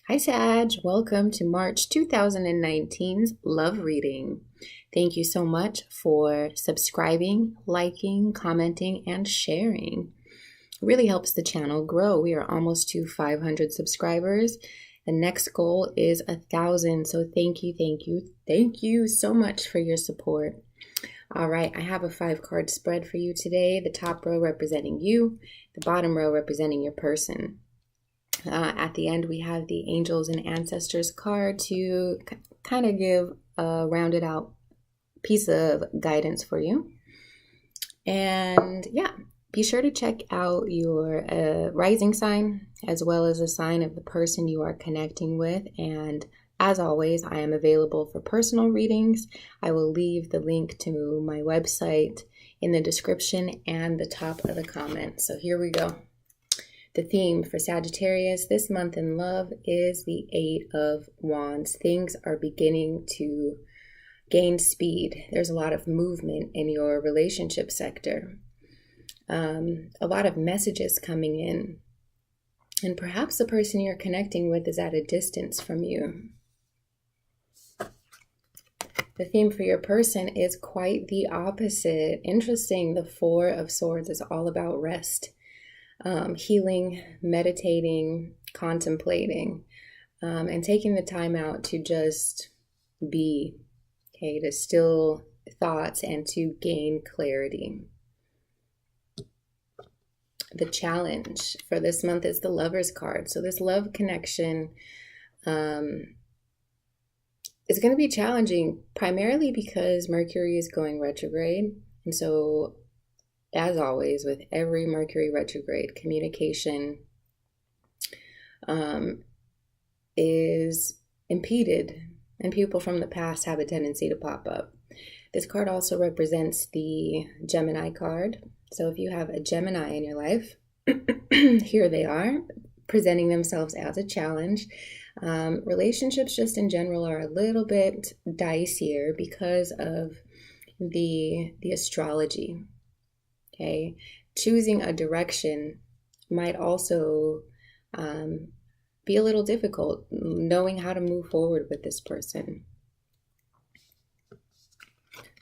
Hi, Sag. Welcome to March 2019's Love Reading. Thank you so much for subscribing, liking, commenting, and sharing. It really helps the channel grow. We are almost to 500 subscribers. The next goal is 1,000. So thank you so much for your support. All right, I have a 5-card spread for you today. The top row representing you, the bottom row representing your person. At the end, we have the Angels and Ancestors card to kind of give a rounded out piece of guidance for you. And yeah, be sure to check out your rising sign as well as a sign of the person you are connecting with. And as always, I am available for personal readings. I will leave the link to my website in the description and the top of the comments. So here we go. The theme for Sagittarius this month in love is the 8 of Wands. Things are beginning to gain speed. There's a lot of movement in your relationship sector. A lot of messages coming in. And perhaps the person you're connecting with is at a distance from you. The theme for your person is quite the opposite. Interesting, the 4 of Swords is all about rest. Healing, meditating, contemplating, and taking the time out to just be, okay, to still thoughts and to gain clarity. The challenge for this month is the Lover's card. So this love connection is going to be challenging primarily because Mercury is going retrograde. And so as always, with every Mercury retrograde, communication is impeded, and people from the past have a tendency to pop up. This card also represents the Gemini card. So if you have a Gemini in your life, here they are, presenting themselves as a challenge. Relationships just in general are a little bit dicier because of the astrology. Okay, choosing a direction might also be a little difficult, knowing how to move forward with this person.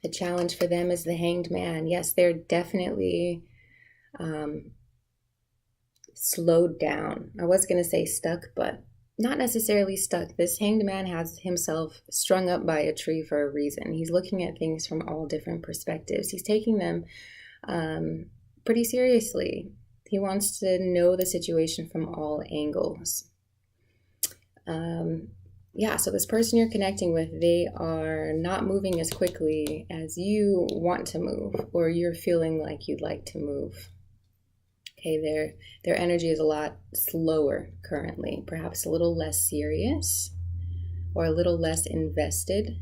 The challenge for them is the Hanged Man. Yes, they're definitely slowed down. I was going to say stuck, but not necessarily stuck. This Hanged Man has himself strung up by a tree for a reason. He's looking at things from all different perspectives. He's taking them pretty seriously. He wants to know the situation from all angles. So this person you're connecting with, they are not moving as quickly as you want to move, or you're feeling like you'd like to move. Okay, their energy is a lot slower currently, perhaps a little less serious or a little less invested.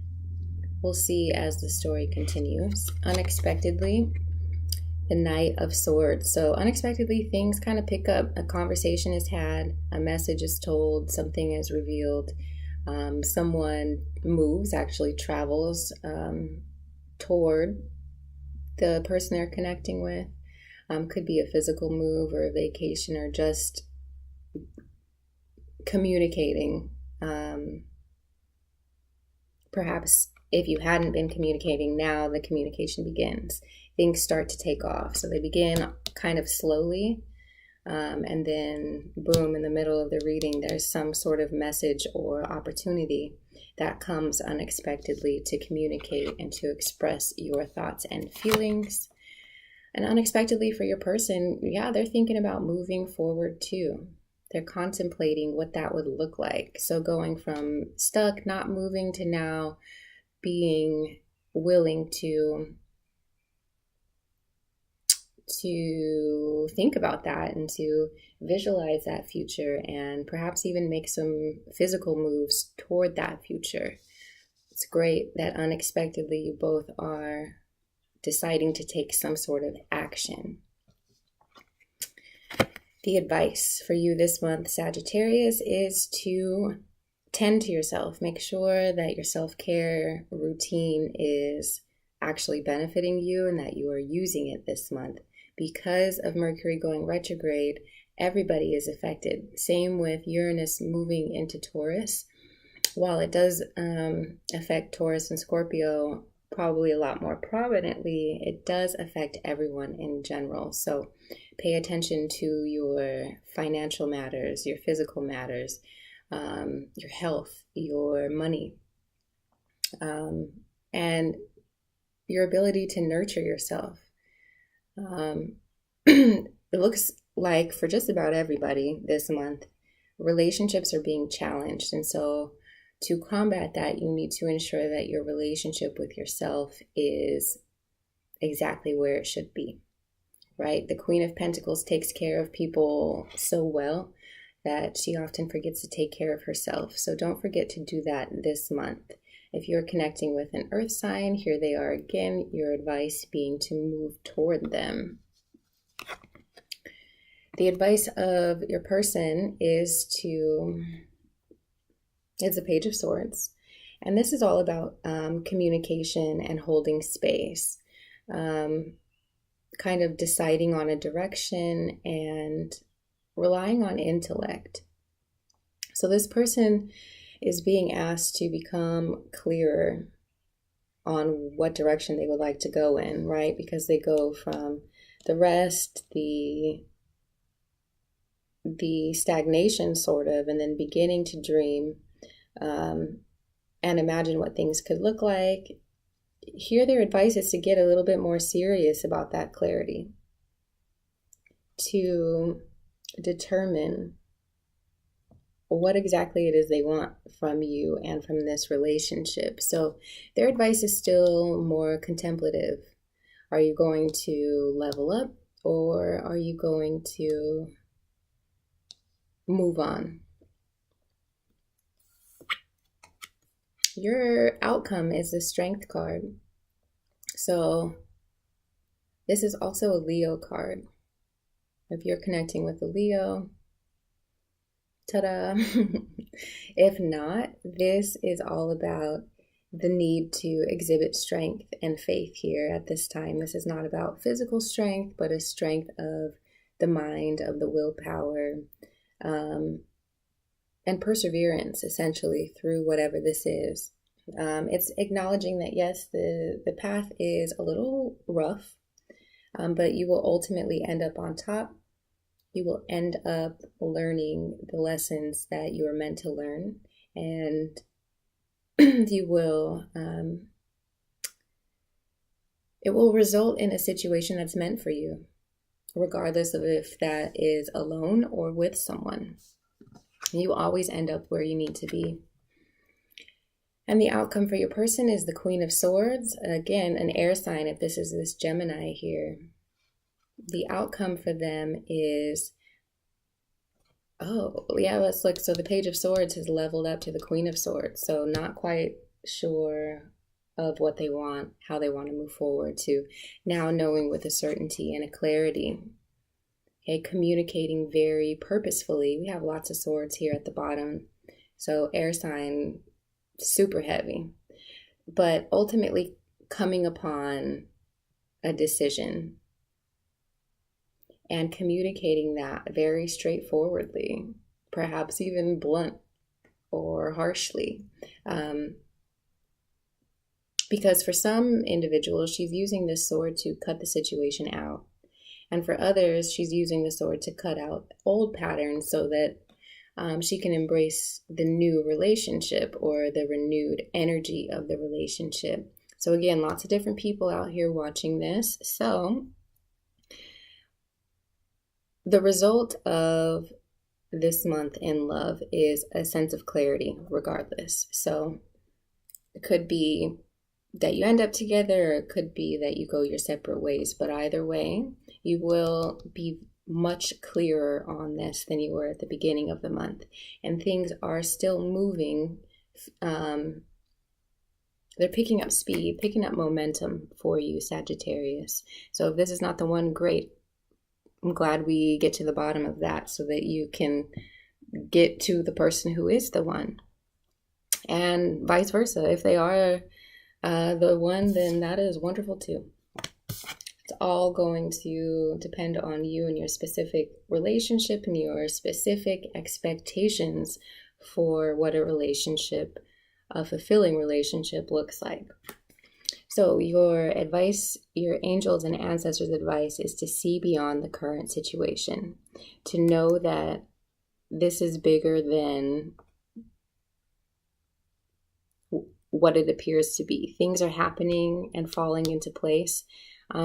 We'll see as the story continues. Unexpectedly, the Knight of Swords. So unexpectedly, things kind of pick up. A conversation is had, a message is told, something is revealed. Someone moves, actually travels toward the person they're connecting with. Could be a physical move or a vacation or just communicating. Perhaps if you hadn't been communicating, now the communication begins. Things start to take off. So they begin kind of slowly, and then boom, in the middle of the reading, there's some sort of message or opportunity that comes unexpectedly to communicate and to express your thoughts and feelings. And unexpectedly for your person, they're thinking about moving forward too. They're contemplating what that would look like. So going from stuck, not moving, to now being willing to think about that and to visualize that future and perhaps even make some physical moves toward that future. It's great that unexpectedly you both are deciding to take some sort of action. The advice for you this month, Sagittarius, is to tend to yourself. Make sure that your self-care routine is actually benefiting you and that you are using it this month. Because of Mercury going retrograde, Everybody is affected. Same with Uranus moving into Taurus. While it does affect Taurus and Scorpio probably a lot more prominently, it does affect everyone in general. So pay attention to your financial matters, your physical matters, your health, your money, and your ability to nurture yourself. It looks like for just about everybody this month, relationships are being challenged. And so to combat that, you need to ensure that your relationship with yourself is exactly where it should be, right? The Queen of Pentacles takes care of people so well that she often forgets to take care of herself. So don't forget to do that this month. If you're connecting with an earth sign, here they are again, your advice being to move toward them. The advice of your person is it's a Page of Swords. And this is all about communication and holding space, kind of deciding on a direction and relying on intellect. So this person is being asked to become clearer on what direction they would like to go in, right? Because they go from the rest, the stagnation sort of, and then beginning to dream and imagine what things could look like. Here their advice is to get a little bit more serious about that clarity, to determine what exactly it is they want from you and from this relationship. So their advice is still more contemplative. Are you going to level up, or are you going to move on? Your outcome is the Strength card. So this is also a Leo card. If you're connecting with a Leo, ta-da. If not, this is all about the need to exhibit strength and faith here at this time. This is not about physical strength, but a strength of the mind, of the willpower, and perseverance, essentially, through whatever this is. It's acknowledging that, yes, the path is a little rough, but you will ultimately end up on top. You will end up learning the lessons that you are meant to learn, and you will, it will result in a situation that's meant for you, regardless of if that is alone or with someone. You always end up where you need to be. And the outcome for your person is the Queen of Swords. Again, an air sign, if this is this Gemini here. The outcome for them is, let's look. So the Page of Swords has leveled up to the Queen of Swords. So not quite sure of what they want, how they want to move forward, to now knowing with a certainty and a clarity. Okay, communicating very purposefully. We have lots of swords here at the bottom. So air sign, super heavy. But ultimately coming upon a decision and communicating that very straightforwardly, perhaps even blunt or harshly. Because for some individuals, she's using this sword to cut the situation out. And for others, she's using the sword to cut out old patterns so that she can embrace the new relationship or the renewed energy of the relationship. So again, lots of different people out here watching this. So the result of this month in love is a sense of clarity regardless. So it could be that you end up together, or it could be that you go your separate ways. But either way, you will be much clearer on this than you were at the beginning of the month. And things are still moving. They're picking up speed, picking up momentum for you, Sagittarius. So if this is not the one, great. I'm glad we get to the bottom of that so that you can get to the person who is the one. And vice versa. If they are the one, then that is wonderful too. It's all going to depend on you and your specific relationship and your specific expectations for what a relationship, a fulfilling relationship, looks like. So your advice, your angels and ancestors' advice is to see beyond the current situation, to know that this is bigger than what it appears to be. Things are happening and falling into place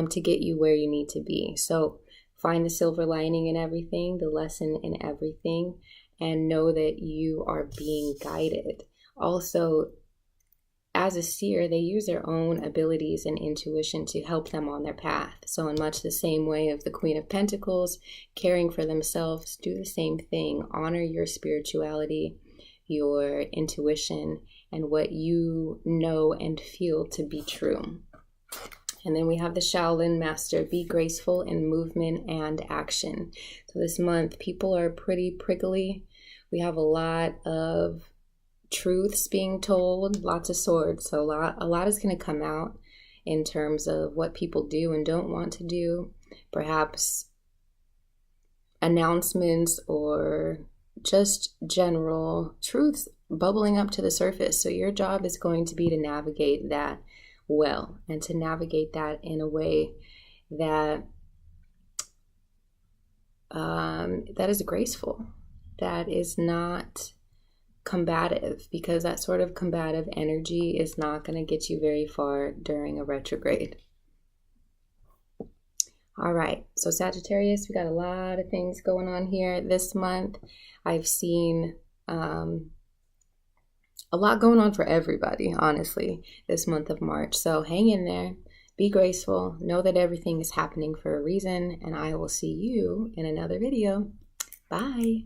to get you where you need to be. So find the silver lining in everything, the lesson in everything, and know that you are being guided. Also, as a seer, they use their own abilities and intuition to help them on their path. So in much the same way of the Queen of Pentacles, caring for themselves, do the same thing. Honor your spirituality, your intuition, and what you know and feel to be true. And then we have the Shaolin Master, be graceful in movement and action. So this month, people are pretty prickly. We have a lot of truths being told, lots of swords. So a lot is going to come out in terms of what people do and don't want to do. Perhaps announcements or just general truths bubbling up to the surface. So your job is going to be to navigate that well, and to navigate that in a way that that is graceful, that is not combative, because that sort of combative energy is not going to get you very far during a retrograde. All right, so Sagittarius, we got a lot of things going on here this month. I've seen a lot going on for everybody, honestly, this month of March. So hang in there, be graceful, know that everything is happening for a reason, and I will see you in another video. Bye.